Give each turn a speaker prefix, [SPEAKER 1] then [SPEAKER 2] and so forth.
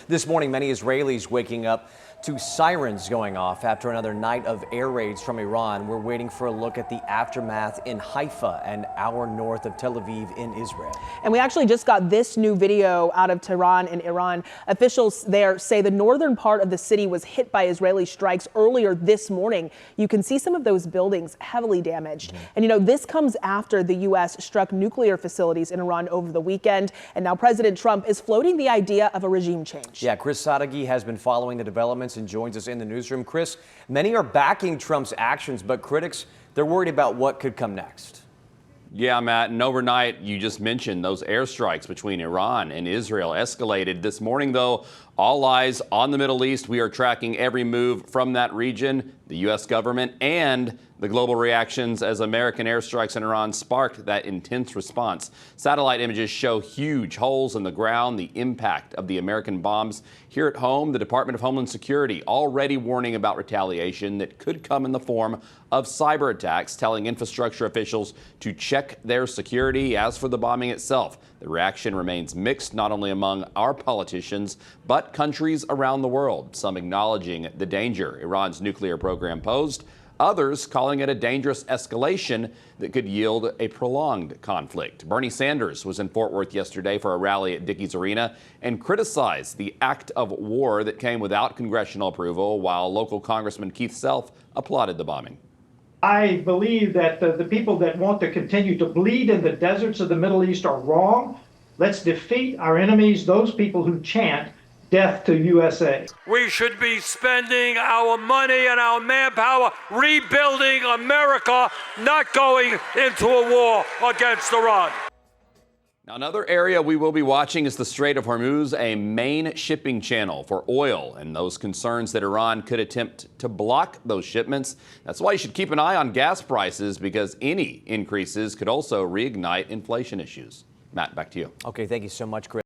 [SPEAKER 1] This morning, many Israelis waking up to sirens going off after another night of air raids from Iran. We're waiting for a look at the aftermath in Haifa, an hour north of Tel Aviv in Israel.
[SPEAKER 2] And we actually just got this new video out of Tehran in Iran. Officials there say the northern part of the city was hit by Israeli strikes earlier this morning. You can see some of those buildings heavily damaged. And this comes after the U.S. struck nuclear facilities in Iran over the weekend. And now President Trump is floating the idea of a regime change.
[SPEAKER 1] Yeah, Chris Sadeghi has been following the developments and joins us in the newsroom. Chris, many are backing Trump's actions, but critics, they're worried about what could come next.
[SPEAKER 3] Yeah, Matt, and overnight, you just mentioned those airstrikes between Iran and Israel escalated. This morning, though, all eyes on the Middle East. We are tracking every move from that region, the U.S. government, and the global reactions as American airstrikes in Iran sparked that intense response. Satellite images show huge holes in the ground, the impact of the American bombs. Here at home, the Department of Homeland Security already warning about retaliation that could come in the form of cyber attacks, telling infrastructure officials to check their security. As for the bombing itself, the reaction remains mixed, not only among our politicians, but countries around the world, some acknowledging the danger Iran's nuclear program posed, others calling it a dangerous escalation that could yield a prolonged conflict. Bernie Sanders was in Fort Worth yesterday for a rally at Dickies Arena and criticized the act of war that came without congressional approval, while local Congressman Keith Self applauded the bombing.
[SPEAKER 4] I believe that the people that want to continue to bleed in the deserts of the Middle East are wrong. Let's defeat our enemies, those people who chant death to USA.
[SPEAKER 5] We should be spending our money and our manpower rebuilding America, not going into a war against Iran.
[SPEAKER 3] Now, another area we will be watching is the Strait of Hormuz, a main shipping channel for oil, and those concerns that Iran could attempt to block those shipments. That's why you should keep an eye on gas prices, because any increases could also reignite inflation issues. Matt, back to you.
[SPEAKER 1] Okay, thank you so much, Chris.